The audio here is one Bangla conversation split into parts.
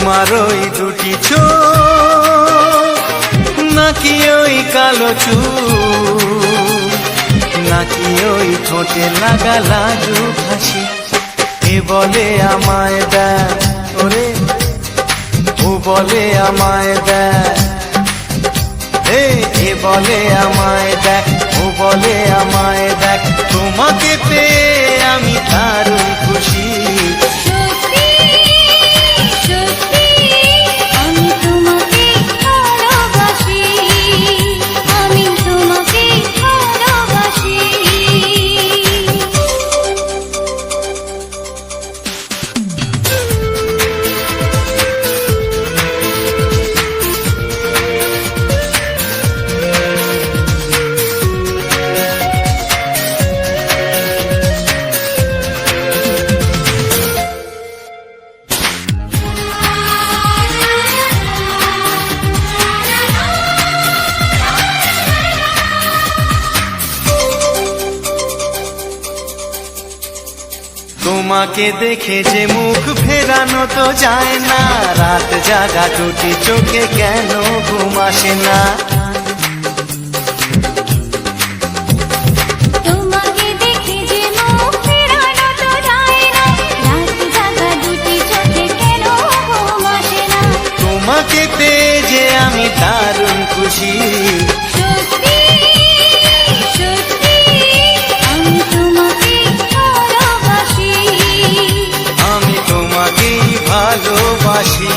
তোমার ওই দুটি চোখ, নাকি ওই কালো চুল, নাকি ওই ঠোঁটে লাগা লাজুক হাসি। এ বলে আমায় দেখ ওরে, ও বলে আমায় দেখ, এ বলে আমায় দেখ, ও বলে আমায় দেখ, তোমাকে পেয়ে আমি দারুণ খুশি। তোমাকে দেখে যে মুখ ফেরানো তো যায় না, রাত জাগা দুটি চোখে কেন ঘুম আসে না। তোমাকে দেখে যে মুখ ফেরানো তো যায় না, রাত জাগা দুটি চোখে কেন ঘুম আসে না। তোমাকে পেয়ে যে আমি দারুণ খুশি। ভালোবাসি।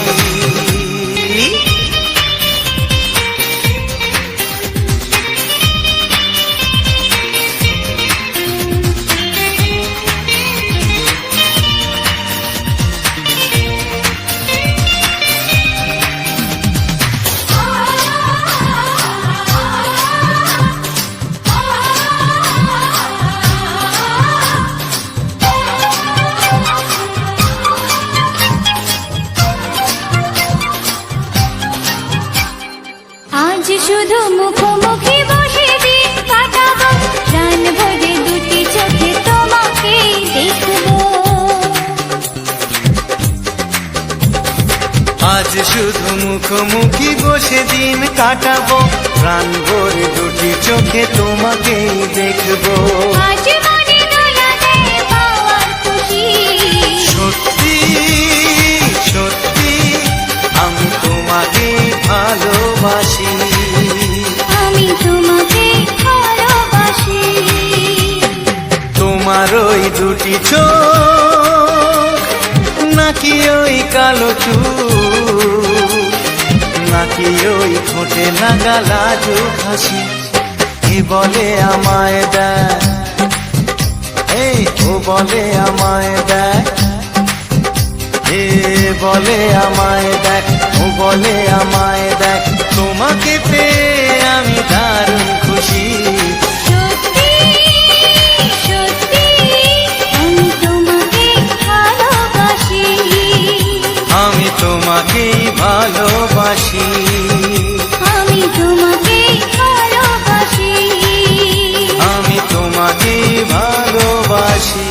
শুধু মুখোমুখি বসে দিন কাটাবো, প্রাণ ভরে দুটি চোখে তোমাকে দেখবো। আজ শুধু মুখোমুখি বসে দিন কাটাবো, প্রাণ ভরে দুটি চোখে তোমাকেই দেখবো। আজ মনে দোলাতে পাওয়ার খুশি, সত্যি সত্যি আমি তোমাকে ভালোবাসি। আমি তোমাকে ভালোবাসি। তোমার ওই দুটি চোখ, নাকি ওই কালো চুল, নাকি ওই ঠোঁটে লাগা লাজুক হাসি। এ বলে আমায় দেখ, ও বলে আমায় দেখ, এ বলে আমায় দেখ, ও বলে আমায় দেখ, তোমাকে পেয়ে আমি দারুণ খুশি। সত্যি সত্যি আমি তোমাকে ভালোবাসি। আমি তোমাকেই ভালোবাসি। আমি তোমাকে ভালোবাসি। আমি তোমাকেই ভালোবাসি।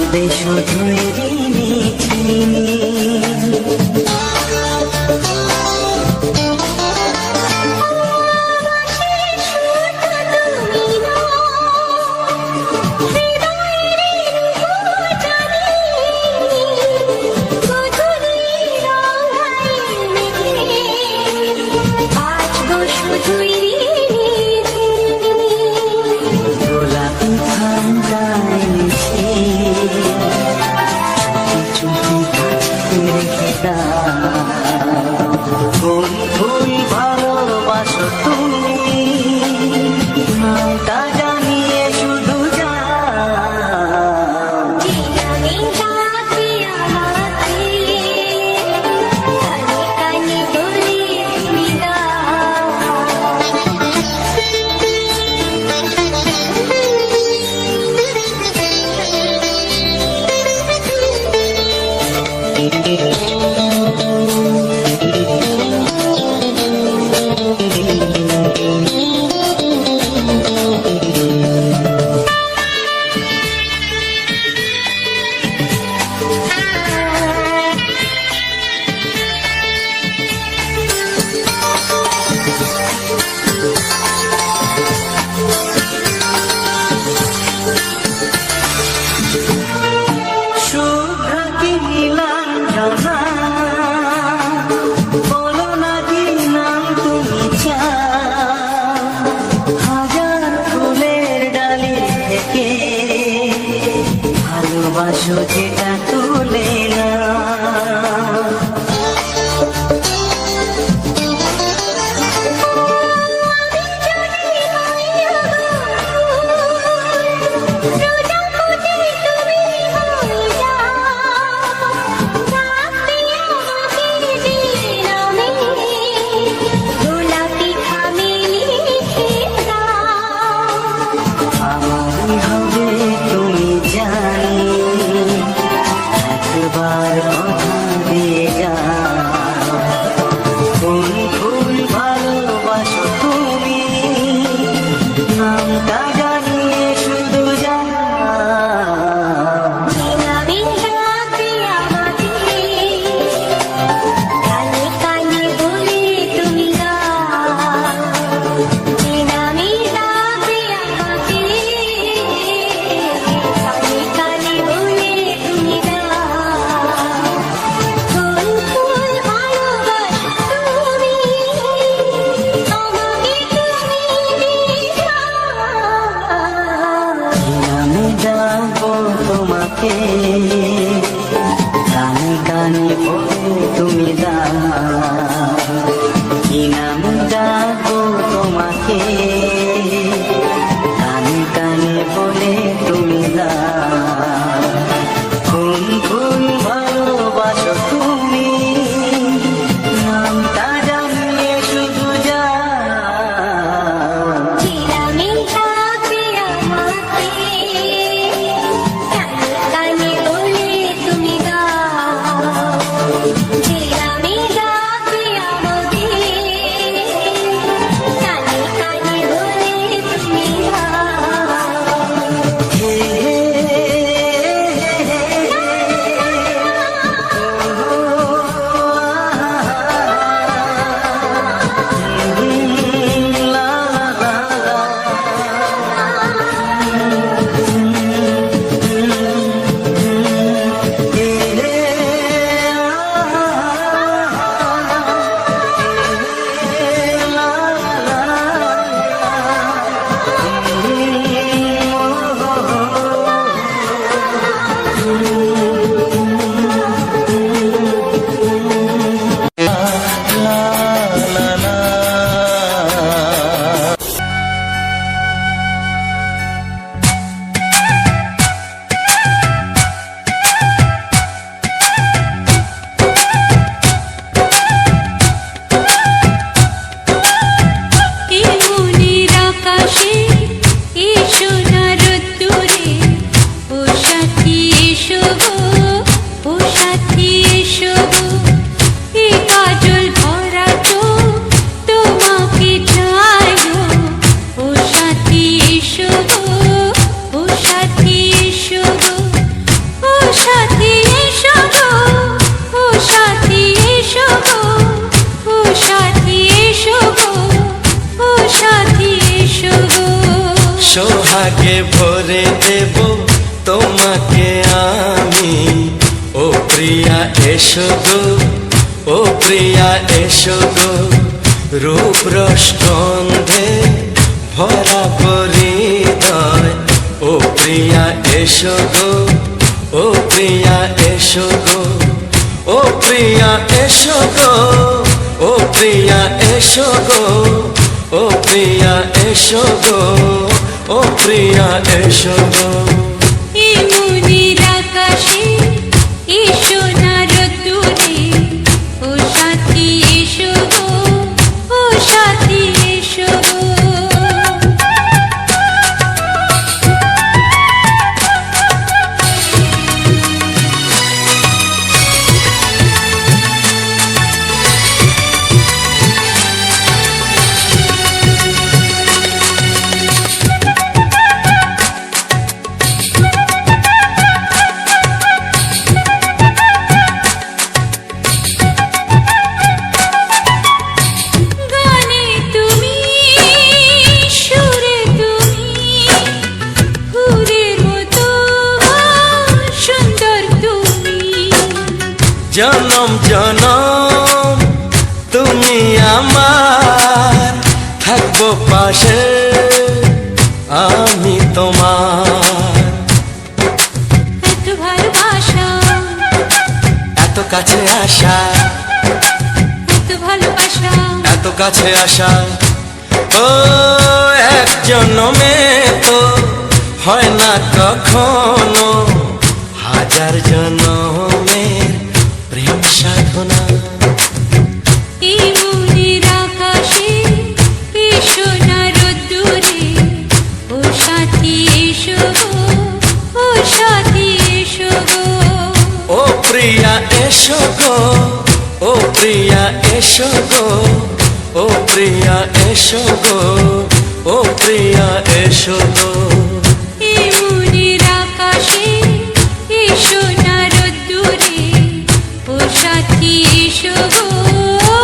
বাঁচবে শুধুই ঋণী চিনি। গোলাপি ঠান্ডায় মিশে চুপি চুপি রেখে দাও। কোন ফুল ভালোবাসো তুমি নামটা জানিয়ে শুধু যাও। শুভ্র কি নীলাঞ্জনা বলো না কি নাম তুমি চাও। হাজার ফুলের ডালি থেকে ভালোবাসো যেটা তুলে না। আমারই হবে তুমি জানি একবার কথা দিয়ে যাও। কোন ফুল ভালোবাসো তুমি নামটা জানিয়ে শুধু যাও। আমি যাবো তোমাকে কানে কানে বলে তুমি দাও। কি নাম যাবো তোমাকে কানে কানে বলে তুমি দাও। কোন ফুল ভালোবাসো তুমি নামটা জানিয়ে শুধু যাও। তুমি দেব তোমাকে আমি। ও প্রিয়া এসো গো, ও প্রিয়া এসো গো, রূপ রস গন্ধে ভরা হৃদয়। ও প্রিয়া এসো গো, ও প্রিয়া এসো গো, ও প্রিয়া এসো গো, ও প্রিয়া এসো গো, ও প্রিয়া এসো গো, ও প্রিয়া এসো গো। এই মনের আকাশে এসো না রোদ্দুরে, ও সাথী এসো গো, ও সাথী এসো গো। গানে তুমি, সুরে তুমি, ফুলের মতো সুন্দর তুমি। জনম জনম তুমি আমার, থাকবো পাশে আমি তোমার। এত ভালোবাসা, এত কাছে আসা, এত ভালোবাসা, এত কাছে আসা, ও এক জন্মে তো হয় না কখনো, হাজার জন্মের প্রেম সাধনা। এই মনের আকাশে এসো না রোদ্দুরে, ও সাথী এসো গো, ও সাথী এসো গো। ও প্রিয়া এসো গো, ও প্রিয়া এসো গো, ও প্রিয়া এসো গো, ও প্রিয়া এসো গো। এই মনের আকাশে এসো না রোদ্দুরে, ও সাথী এসো গো, ও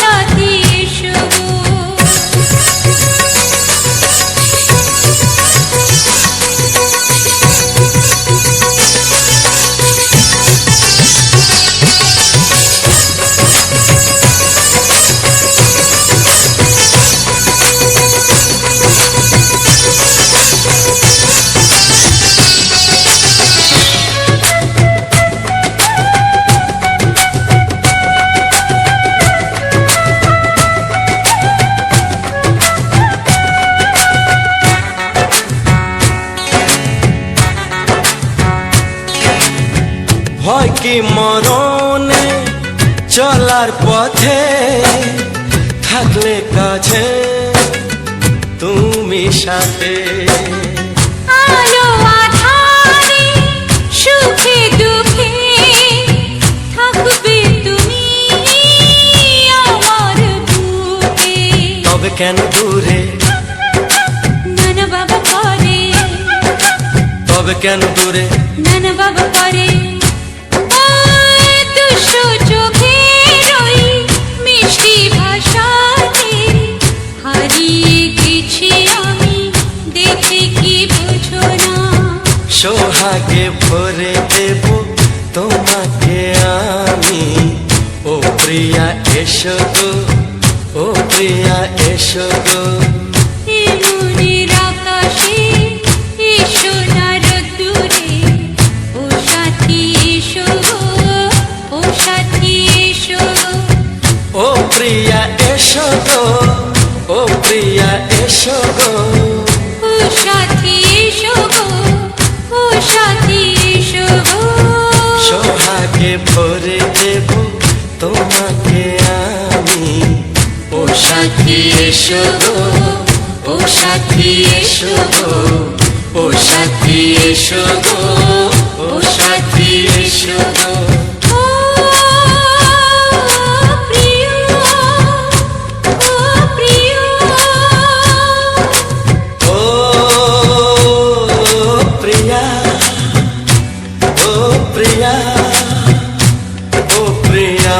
সাথী এসো গো। ভয় কি মরণে চলার পথে, থাকলে কাছে তুমি সাথে। আলো আঁধারে, সুখে দুঃখে, থাকবে তুমি আমার বুকে। তবে কেন দূরে, নানা বাবা করে, তবে কেন দূরে, নানা বাবা করে। ওই দুশো চোখের ওই মিষ্টি ভাষাতে হারিয়ে গেছি আমি, দেখে কি বোঝো না। সোহাগে ভরে দেব তোমাকে আমি। ও প্রিয়া এসো গো, ও প্রিয়া এসো গো। এই মনের আকাশে এসো না রোদ্দুরে, ও সাথী এসো গো, ও সাথী এসো গো। ও প্রিয়া এসো গো, ও প্রিয়া এসো গো। ও সাথী এসো গো, ও সাথী এসো গো। সোহাগে ভরে দেব তোমাকে আমি। ও সাথী এসো গো, ও সাথী এসো গো, ও সাথী এসো গো, ও সাথী এসো গো। ও প্রিয়, ও প্রিয়, ও প্রিয়া, ও প্রিয়া, ও প্রিয়া।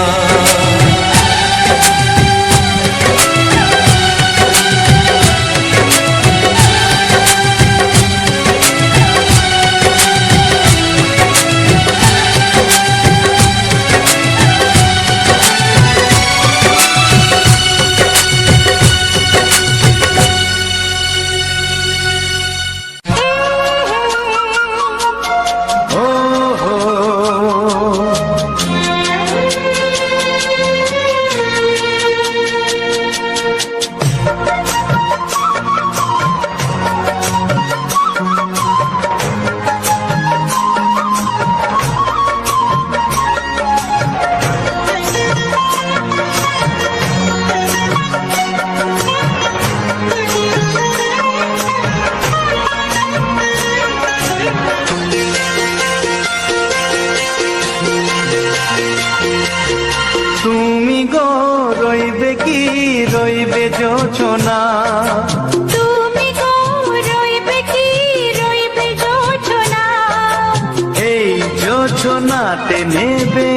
সোনাতে নেবে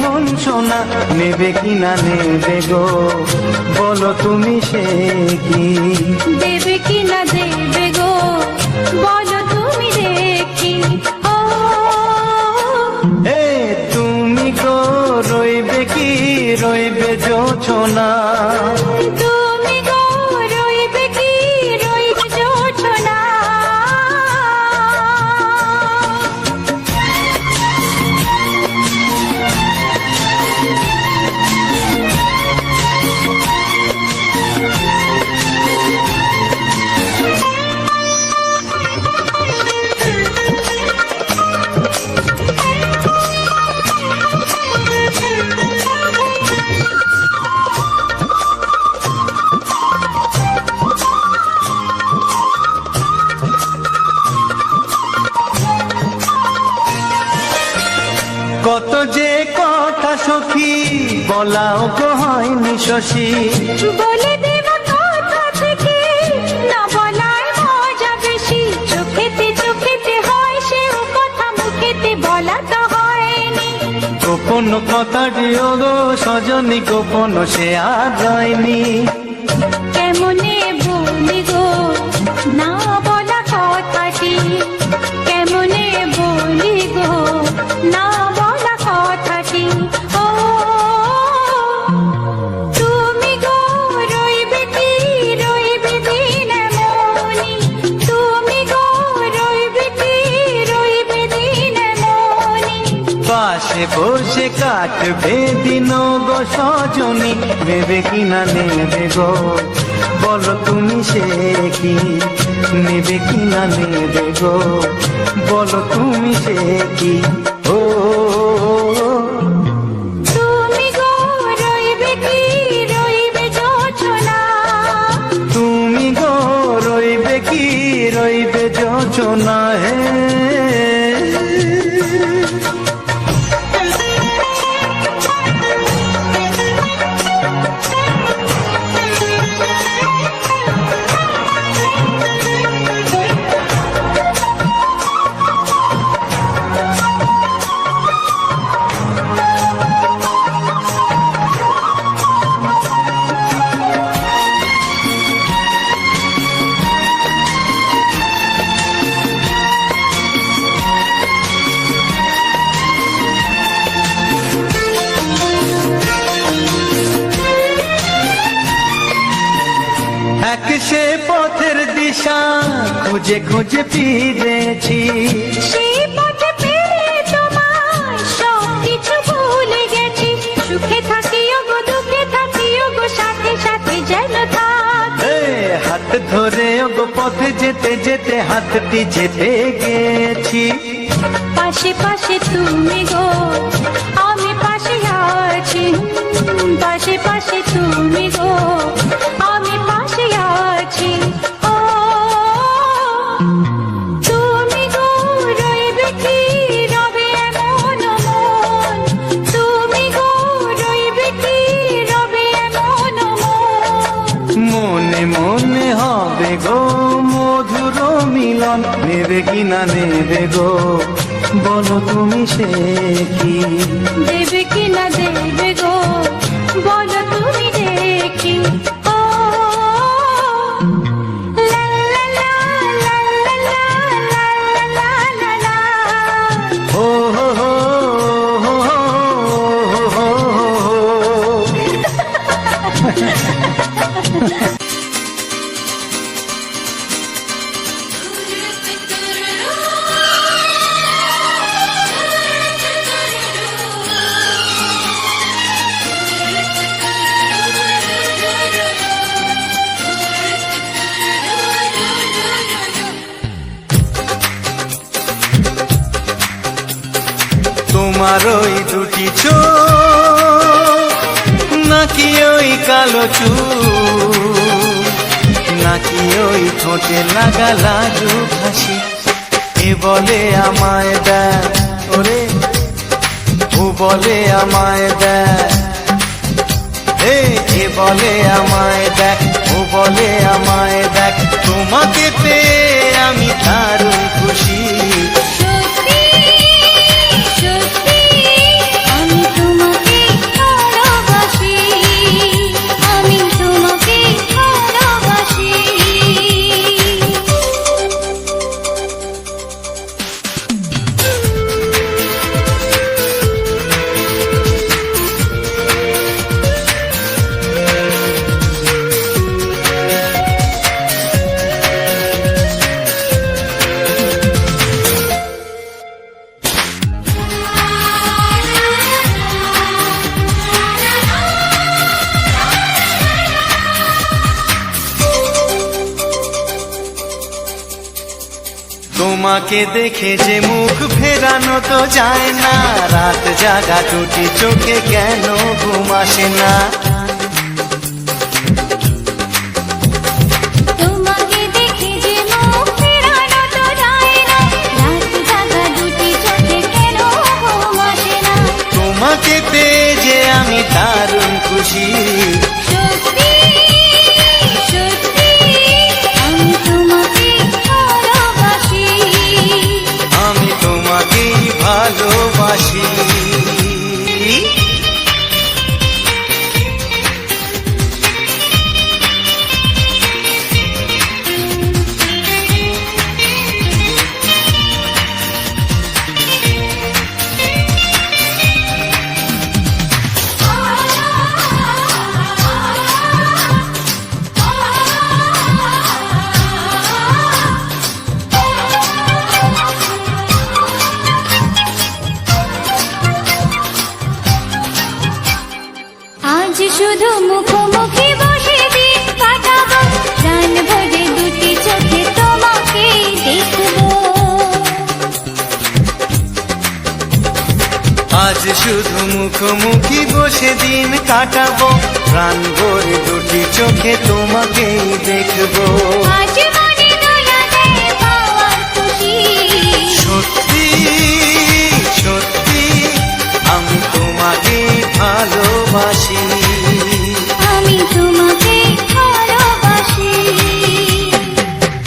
মন সোনা, নেবে কিনা নেবে গো, বলো তুমি সে কি? দেবে কি না দেবে গো, বলো তুমি দেখি। ও এ তুমি গো রইবে কি রইবে জোছনা, তুমি গো রইবে কি রইবে জোছনা। কত যে কথা সখী বলাও তো হয়নি শশী, বলে দেব কথা থেকে না বলার মজা বেশি। চোখেতে হয় সেও কথা, মুখেতে বলা তো হয়নি। গোপন কথা দিও গো সজনী, গোপন সে আর যায়নি। কেমনে বলি গো না বলা কথাটি, কেমনে বলি গো না বলা কথাটি। ও তুমি গো রইবে কি রইবে দিন মনি, তুমি গো রইবে কি রইবে দিন মনি। পাশে বসে কাটবে দিন গো সজনী, নেবে কিনা নেবে গো, বলো তুমি সে কি? নেবে কিনা নেবে গো, বলো তুমি সে কি? ও তুমি গো রইবে কি রইবে জোছনা, তুমি গো রইবে কি রইবে যোচনা। হে এক সে পথের দিশা খুঁজে খুঁজে ফিরেছি, সেই পথে পেয়ে তোমার সব কিছু ভুলে গেছি। সুখে থাকিও গো দুঃখে থাকিও গো, সাথে সাথে যেন থাক। এ হাত ধরে গো পথে যেতে যেতে হাতটি যেতে গেছি। পাশে পাশে তুমি গো আমি পাশে আছি, পাশে পাশে তুমি গো আমি পাশে আছি। ও তুমি গো রইবে কি রবে এমন মন, তুমি গো রইবে কি রবে এমন মন। মনে মনে হবে গো মধুর মিলন, নেবে কিনা নেবে গো, বলো তুমি সে কি? দেবে কি না দেবে গো, বলো তুমি দেখি। ও লা লা লা লা লা লা লা লা লা। ও হো হো হো হো হো হো। তোমার ওই দুটি চোখ নাকি ওই কালো চুল, নাকি ওই ঠোঁটে লাগা লাজু হাসি, এ বলে আমায় দেয় ওরে, ও বলে আমায় দেয়, এ বলে আমায় দেখ, ও বলে আমায় দেখ, তোমাকে পেয়ে আমি দারুণ খুশি। সত্যি তোমাকে দেখে যে মুখ ফেরানো তো যায় না, রাত জাগা দুটি চোখে কেন ঘুম আসে না। তোমাকে দেখে যে মুখ ফেরানো তো যায় না, রাত জাগা দুটি চোখে কেন ঘুম আসে না। তোমাকে পেয়ে যে আমি দারুণ খুশি, সত্যি সত্যি আমি তোমাকে ভালোবাসি, আমি তোমাকেই ভালোবাসি। আজ শুধু মুখোমুখি বসে দিন কাটাবো, প্রাণ ভরে দুটি চোখে তোমাকে দেখবো। আজ শুধু মুখোমুখি বসে দিন কাটাবো, প্রাণ ভরে দুটি চোখে তোমাকেই দেখবো। আজ মনে দোলা দেয় পাওয়ার খুশি, সত্যি সত্যি আমি তোমাকে ভালোবাসি, আমি তোমাকে ভালোবাসি।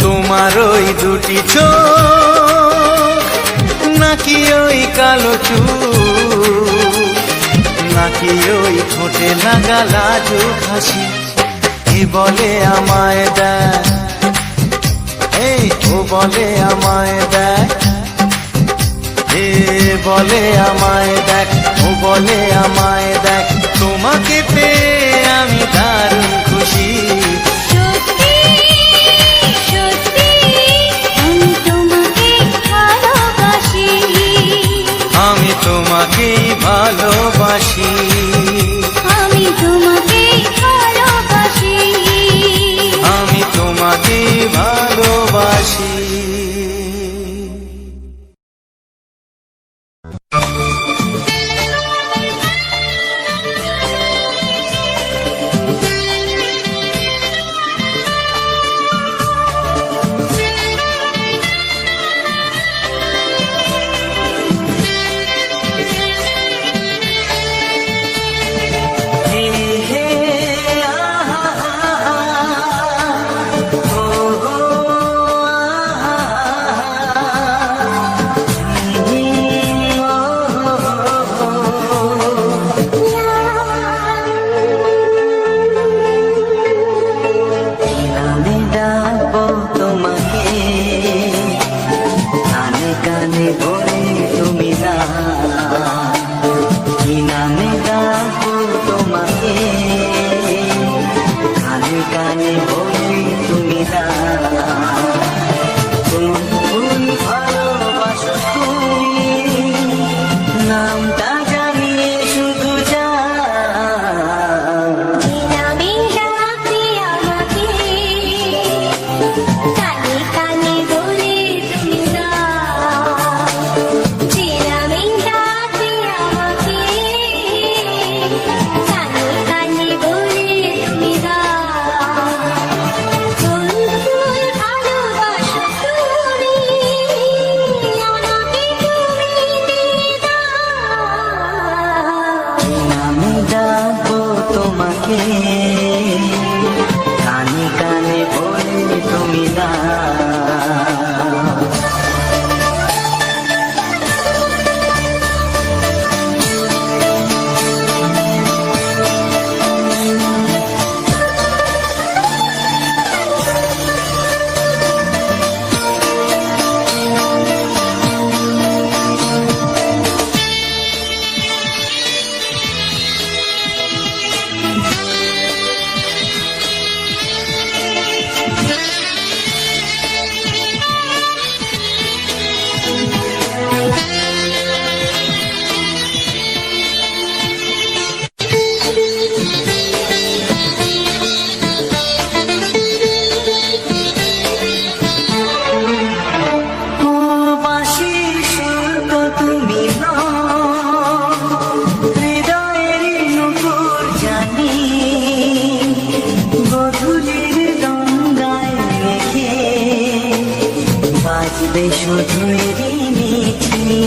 তোমার ওই দুটি চোখ নাকি ওই কালো চুল, নাকি ওই ঠোঁটে লাগা লাজুক হাসি, এ বলে আমায় দেখ, এই ও বলে আমায় দেখ, এ বলে আমায় দেখ, ও বলে আমায় দেখ, তোমাকে পেয়ে আমি দারুণ খুশি। সত্যি সত্যি আমি তোমাকে ভালোবাসি, আমি তোমাকেই ভালোবাসি, আমি তোমাকে ভালোবাসি, আমি তোমাকেই ভালোবাসি। শুধুই ঋণী চিনি।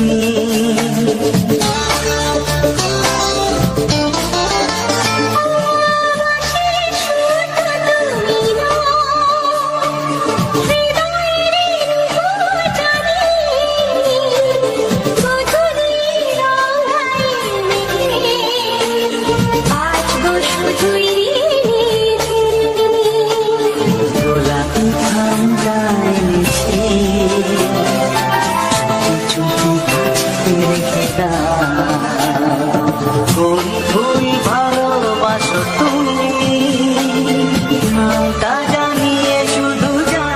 গোলাপি ঠান্ডা এনেছে, চুপি চুপি রেখে দাও। কোন ফুল ভালোবাসো তুমি, নামটা জানিয়ে শুধু যাও।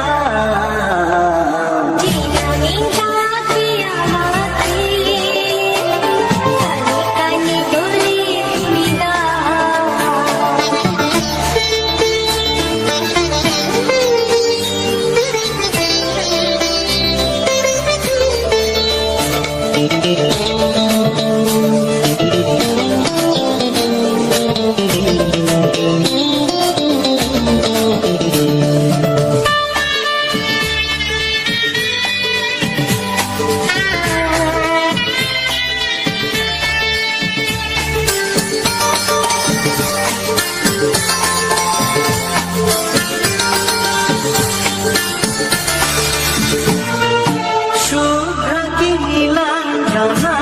শুভ্র কি নীলাঞ্জনা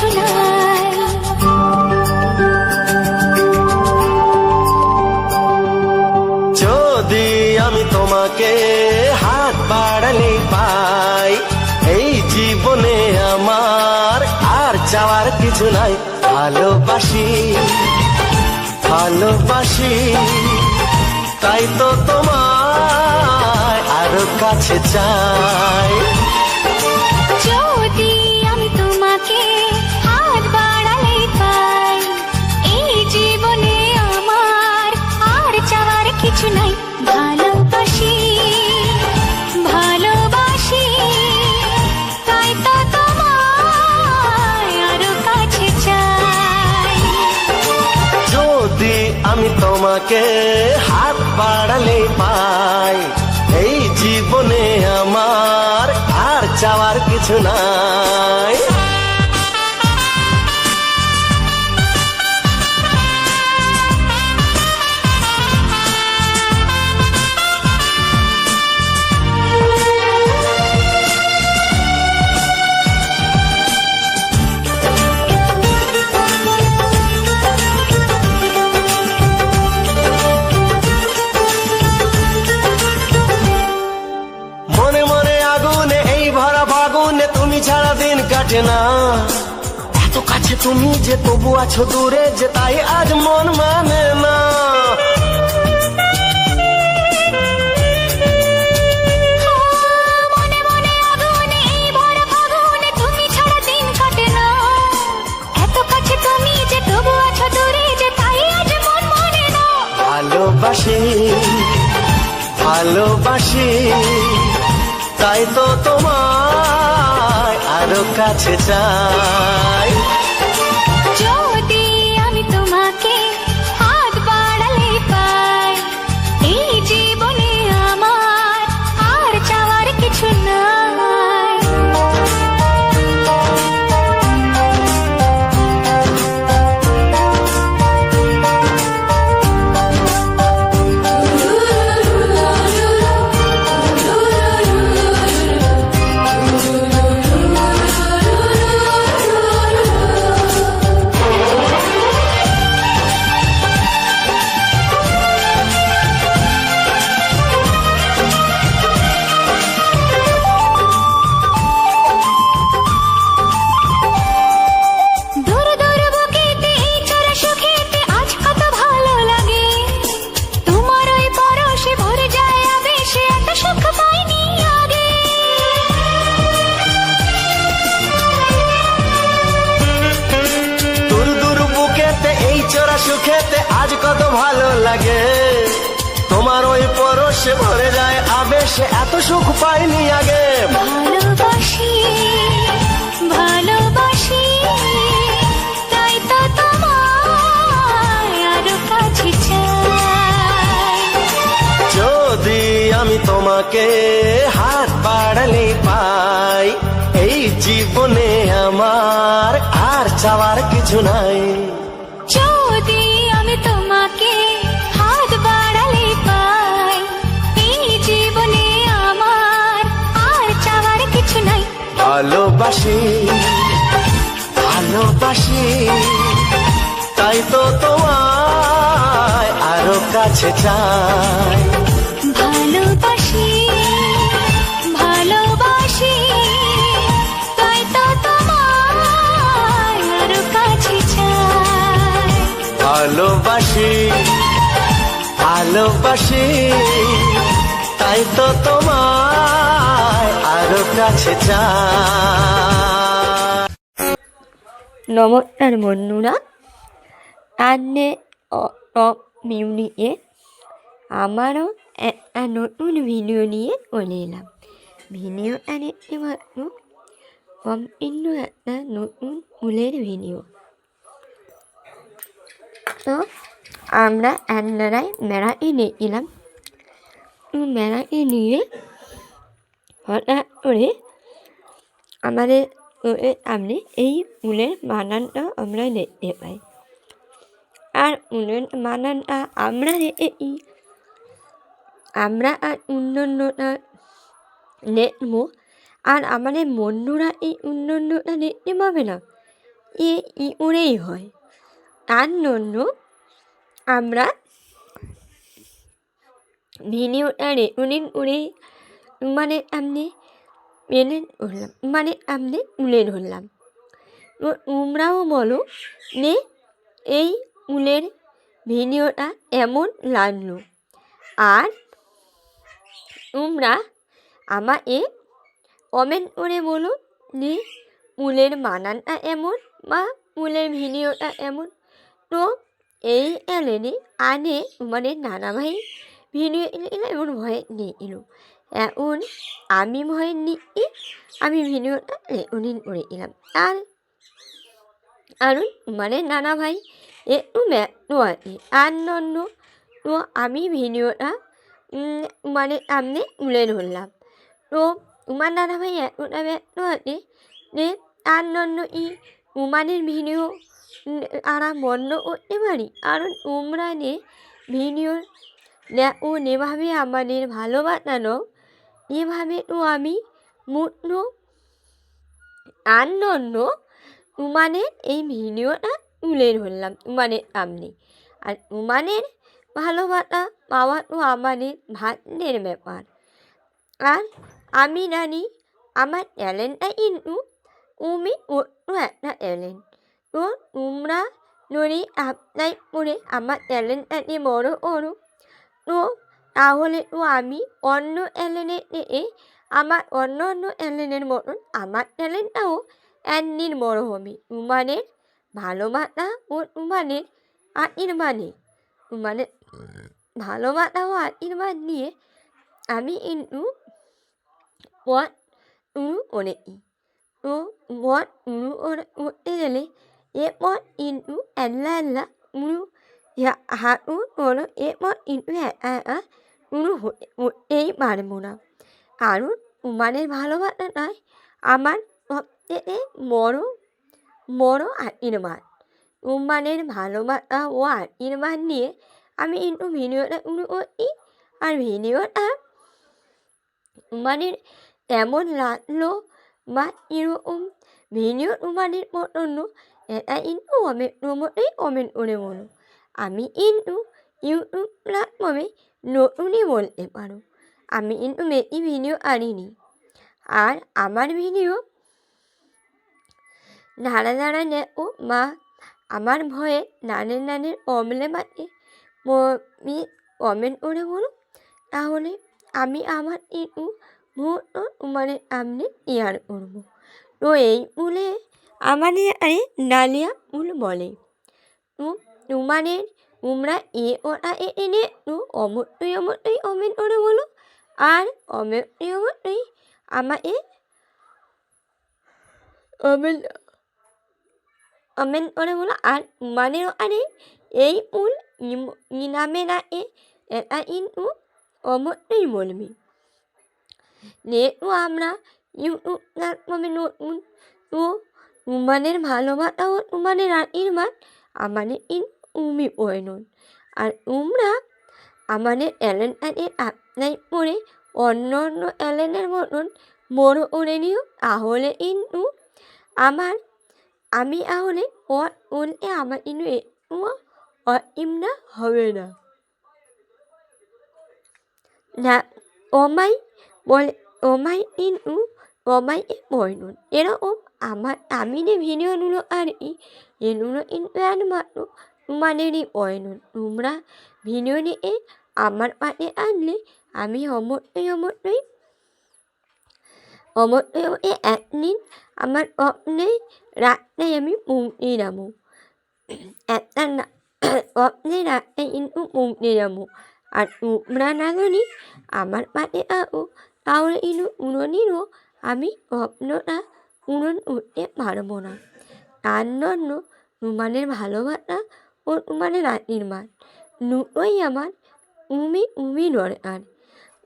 কিছু নাই। যদি আমি তোমাকে হাত বাড়ালে পাই, এই জীবনে আমার আর চাওয়ার কিছু নাই। ভালোবাসি ভালোবাসি, তাই তো তোমায় আরো কাছে চাই। যদি আমি তোমাকে হাত বাড়ালে পাই, এই জীবনে আমার আর চাওয়ার কিছু নাই। ভালোবাসি ভালোবাসি, তাই তো তোমায় আরো কাছে চাই। যদি আমি তোমাকে হাত বাড়ালে পাই, এই জীবনে আমার আর চাওয়ার কিছু নাই। মনে মনে আগুনে এই ভরা ফাগুনে তুমি ছাড়া দিন কাটে না। এত কাছে তুমি যে তবু আছো দূরে, যে তাই আজ মন মানে না। মনে মনে আগুনে এই ভরা ফাগুনে তুমি ছাড়া দিন কাটে না। এত কাছে তুমি যে তবু আছো দূরে, যে তাই আজ মন মানে না। ভালোবাসি ভালোবাসি, তাই তো তোমায় আরো কাছে চাই। যদি আমি তোমাকে হাত বাড়ালে পাই, এই জীবনে আমার আর চাওয়ার কিছু নাই। দূর দূর বুকেতে এই চোরা সুখেতে আজ কত ভালো লাগে। তোমার ওই পরশে ভরে যায় আবেশে, এত সুখ পাইনি আগে। দূর দূর বুকেতে এই চোরা সুখেতে আজ কত ভালো লাগে। তোমার ওই পরশে ভরে যায় আবেশে, এত সুখ পাইনি আগে। ভালোবাসি ভালোবাসি, তাই তো তোমায় আরো কাছে চাই। যদি আমি তোমাকে হাত বাড়ালে পাই, এই জীবনে আমার আর চাওয়ার কিছু নাই। যদি আমি তোমাকে হাত বাড়ালে পাই, এই জীবনে আমার আর চাওয়ার কিছু নাই। ভালোবাসি ভালোবাসি, তাই তো তোমায় আরো কাছে চাই। ভালোবাসি ভালোবাসি, তাই তো তোমায় আরো কাছে চাই। ভালোবাসি ভালোবাসি, তাই তো তোমায় আরো কাছে চাই। নমস্কার বন্ধুরা, আজকে মিউনিকে আমারও একটা নতুন ভিডিও নিয়ে চলে এলাম। ভিডিওটা দেখতে পাচ্ছ সম্পূর্ণ একটা নতুন ফুলের ভিডিও। তো আমরা এক জায়গায় মেলাতে দেখছিলাম, মেলাতে নিয়ে হঠাৎ করে আমাদের চোখের সামনে এই ফুলের বাগানটা আমরা দেখতে পাই। আর ফুলের বাগানটা আমরা দেখেছি, আমরা আর উন্নয়নটা দেখবো, আর আমাদের বন্ধুরা এই উন্নয়নটা দেখতে পাবে না, উড়েই হয়। তার জন্য আমরা ভিডিওটা রেকর্ডিং করে মানে আপনি মেনে ধরলাম, মানে আপনি তুলে ধরলাম। তো তোমরাও বলো যে এই উলের ভিডিওটা এমন লাগলো। আর তোমরা আমাকে কমেন্ট করে বলো যে উলের বানানটা এমন বা উলের ভিডিওটা এমন। তো এই এলেনে আগে তোমাদের দাদাভাই ভিডিও এলে এমন ভয় নিয়ে এলো। এখন আমি ভয় নিয়ে আমি ভিডিওটা রেকর্ডিং করে এলাম। কারণ মানে নানা ভাই একটু ব্যস্ত আছে, তার জন্য তো আমি ভিডিওটা মানে সামনে তুলে ধরলাম। তো তোমার দাদা ভাই এতটা ব্যস্ত আছে যে তার জন্য তোমাদের ভিডিও তারা বন্ধ করতে পারি। কারণ তোমরা যে ভিডিও দেখো যেভাবে আমাদের ভালোবাসানো, এভাবে তো আমি মূর্ত তার জন্য তোমাদের এই ভিডিওটা তুলে ধরলাম তোমাদের সামনে। আর তোমাদের ভালোবাসা পাওয়া তো আমাদের ভাগ্যের ব্যাপার। আর আমি জানি আমার ট্যালেন্টটা কিন্তু তুমি অন্য একটা ট্যালেন্ট। তো তোমরা যদি সাবস্ক্রাইব করে আমার ট্যালেন্টটাকে বড় করো, তো তাহলে তো আমি অন্য ট্যালেন্টের থেকে আমার অন্য ট্যালেন্টের মতন আমার ট্যালেন্টটাও একদিন বড় হবে। তোমাদের ভালোবাসা ও তোমাদের আশীর্বাদে, তোমাদের ভালোবাসা ও আশীর্বাদ নিয়ে আমি কিন্তু পথ শুরু করেছি। তো পথ শুরু করতে গেলে এরপর কিন্তু আল্লাহ শুরু হাঁটু তোলো, এরপর কিন্তু একা শুরু হতেই পারবো না। কারণ তোমাদের ভালোবাসাটাই আমার সবথেকে বড় আশীর্বাদ। তোমাদের ভালোবাসা ও আশীর্বাদ নিয়ে আমি কিন্তু ভিডিওটা শুরু করছি। আর ভিডিওটা তোমাদের কেমন লাগলো বা এরকম ভিডিও তোমাদের পছন্দ, এটা কিন্তু কমেন্ট করে বলো। আমি কিন্তু ইউটিউব প্ল্যাটফর্মে নতুনই বলতে পারো, আমি কিন্তু বেশি ভিডিও আনিনি। আর আমার ভিডিও যারা দেখো বা আমার ভয়ে নানের প্রবলেম আছে, কমেন্ট করে বলো। তাহলে আমি আমার একটু মুহূর্ত তোমাদের সামনে শেয়ার করবো। তো এই ফুলে আমাদের আরে ডালিয়া ফুল বলে। তো তোমরা ওটা এনে একটু অবশ্যই কমেন্ট করে বলো। আর অবশ্যই আমাকে কমেন্ট করে বলো। আর তোমাদের আরে এই ফুল নামে রাখে, এটা কিন্তু অবশ্যই বলবি। যেহেতু আমরা ইউটিউব প্ল্যাটফর্মে নতুন, তো তোমাদের ভালোবাসা ও তোমাদের আশীর্বাদ আমাদের তুমি প্রয়োজন। আর তোমরা আমাদের ট্যালেন্টটাকে সাবস্ক্রাইব করে অন্য ট্যালেন্টের মতন বড় করে নিও। তাহলে কিন্তু আমি তাহলে বলতে আমার কিন্তু একটু অসুবিধা হবে না। না তোমায় বলে তোমায় কিন্তু তোমাকে প্রয়োজন। এরকম আমি যে ভিডিওগুলো আনি এগুলো কিন্তু একমাত্র তোমাদেরই প্রয়োজন। তোমরা ভিডিও নিয়ে আমার পাশে আনলে আমি অবশ্যই একদিন আমার স্বপ্নে রাস্তায় আমি পৌঁছে যাবো। একটা স্বপ্নে রাস্তায় কিন্তু পৌঁছে যাবো। আর তোমরা না জানি আমার পাশে থাকো, তাহলে কিন্তু কোনোদিনও আমি স্বপ্নটা পূরণ করতে পারবো না। তার জন্য তোমাদের ভালোবাসা ও তোমাদের আশীর্বাদ দুটোই আমার তুমি দরকার।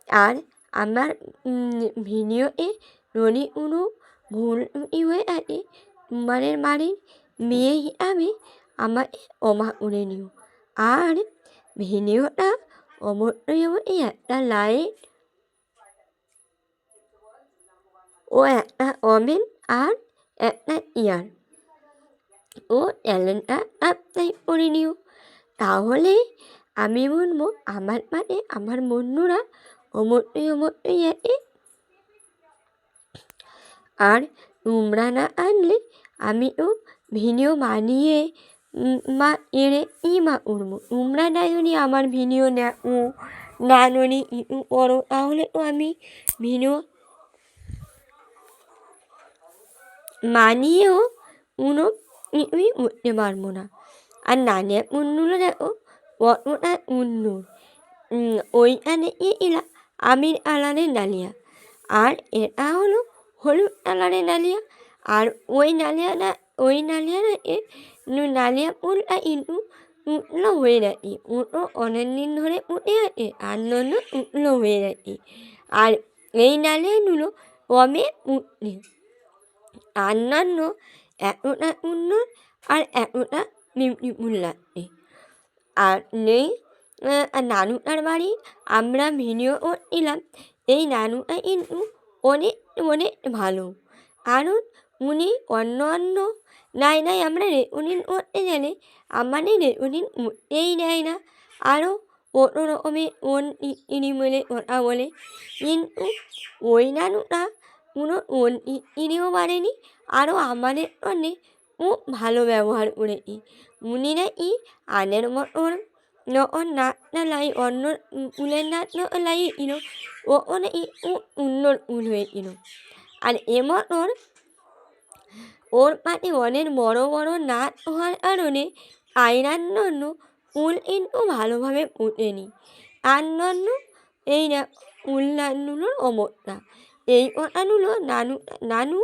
আর আমার ভিডিওতে যদি কোনো ভুল হয়ে থাকে, তোমাদের বাড়ির মেয়ে হিসাবে আমাকে ক্ষমা করে নিও। আর ভিডিওটা অবশ্যই একটা লাইক ও একটা কমেন্ট আর একটা শেয়ার ও চ্যানেলটা সাবস্ক্রাইব করে নিও। তাহলে আমি বলবো আমার মানে আমার বন্ধুরা অমরই আছে। আর তোমরা না আনলে আমিও ভিডিও বানিয়ে মা এড়ে মা উঠবো। তোমরা না যদি আমার ভিডিও না যদি করো তাহলে তো আমি ভিডিও মানিয়েও কোনো কিছুই উঠতে পারবো না। আর নানিয়া কুন্নুলো দেখো কতটা সুন্দর। ওইখানে এলা আমির কালারের ডালিয়া, আর এটা হলো হলুদ কালারের ডালিয়া। আর ওই ডালিয়াটাকে ডালিয়া ফুলটা কিন্তু উঠলো হয়ে যাচ্ছে, ওটো অনেক দিন ধরে উঠে আছে আর জন্য উঠলো হয়ে যাচ্ছে। আর এই ডালিয়াগুলো কমে উঠছে আর জন্য এতটা সুন্দর আর এতটা বিউটিফুল লাগছে। আর নেই নানুটার বাড়ি আমরা ভিডিও করছিলাম। এই নানুটা কিন্তু অনেক অনেক ভালো, কারণ উনি অন্য নাই আমরা রেকর্ডিং করতে গেলে আমাদের রেকর্ডিং উঠতেই দেয় না, আরও কত রকমের ইনি বলে কথা বলে। কিন্তু ওই নানুটা কোনো ইনিও পারেনি, আরও আমাদের জন্যে খুব ভালো ব্যবহার করেছি। উনি নাকি আনের মতন যখন নাচটা লাই অন্য উলের নাচ লাগিয়েছিল ও নাকি খুব সুন্দর উল হয়েছিল। আর মতন ওর পাতে অনেক বড় বড় নাচ হওয়ার কারণে আয়নার জন্য উল কিন্তু ভালোভাবে ফুটেনি। তার জন্য এই উল নানুর অবস্থা। এই কথাগুলো নানু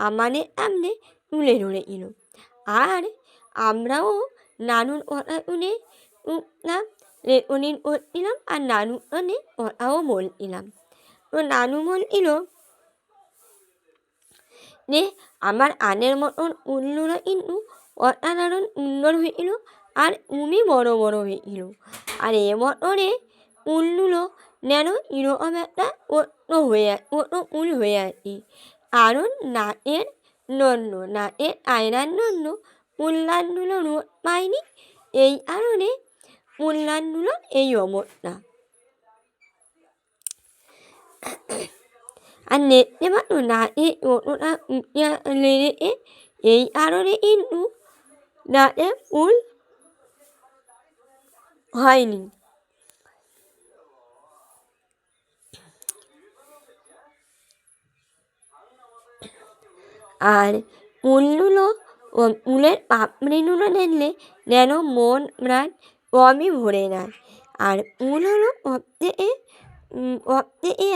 আমাদের সামনে তুলে ধরেছিল। আর আমরাও নানুর কথা শুনে রেকর্ডিং করছিলাম আর নানুর জন্যে কথাও বলছিলাম। তো নানু বলছিল যে আমার আনের মতন উলগুলো কিন্তু অসাধারণ সুন্দর হয়েছিল আর উনি বড় বড় হয়েছিল। আর মতনে উলগুলো যেন এরকম একটা উল হয়ে আছে, কারণ নাচের আয়নার জন্য উল্লানগুলো রোদ পায়নি, এই কারণে উল্লানগুলো এই অবস্থা। আর দেখতে পাচ্ছ নাচে কতটা লেগেছে, এই কারণে কিন্তু নাচে ফুল হয়নি। আর উলের পাপড়িগুলো দেখলে যেন মন প্রাণ কমই ভরে যায়। আর উল হলো সবথেকে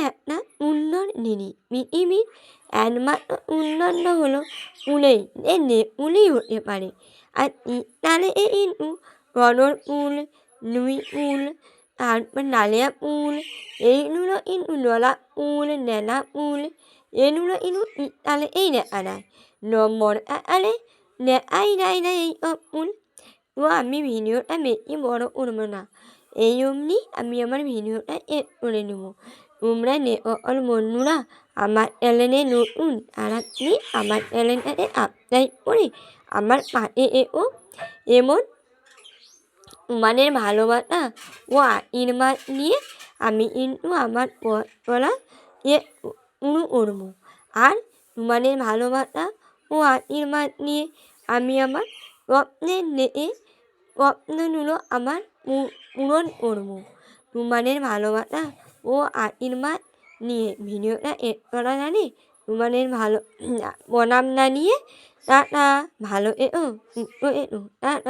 একটা সুন্দর জিনিস। পৃথিবীর একমাত্র সৌন্দর্য হলো উলেই, উলেই হতে পারে। আর তাহলে কিন্তু কদর ফুল, লুই ফুল, তারপর ডালিয়া ফুল, এইগুলো কিন্তু জলা ফুল, নেনা ফুল, এগুলো কিন্তু তাহলে এই দেখা যায়। নম্বর আকারে দেখাই যায় না এই সব ফুল। তো আমি ভিডিওটা বেশি বড় করবো না, এই অমনি আমি আমার ভিডিওটা এড করে নেবো। তোমরা সকল বন্ধুরা আমার চ্যানেলে নতুন, আর আপনি আমার চ্যানেলটাকে সাবস্ক্রাইব করে আমার পাশে এও। এমন তোমাদের ভালোবাসা ও আশীর্বাদ নিয়ে আমি কিন্তু আমার পথ চলা শুরু করবো। আর তোমাদের ভালোবাসা ও আশীর্বাদ নিয়ে আমি আমার স্বপ্নগুলো আমার পূরণ করবো। তোমাদের ভালোবাসা ও আশীর্বাদ নিয়ে ভিডিওটা এড করা জানি। তোমাদের ভালো প্রণাম জানিয়ে টাটা, ভালো এও সুস্থ এও টাটা।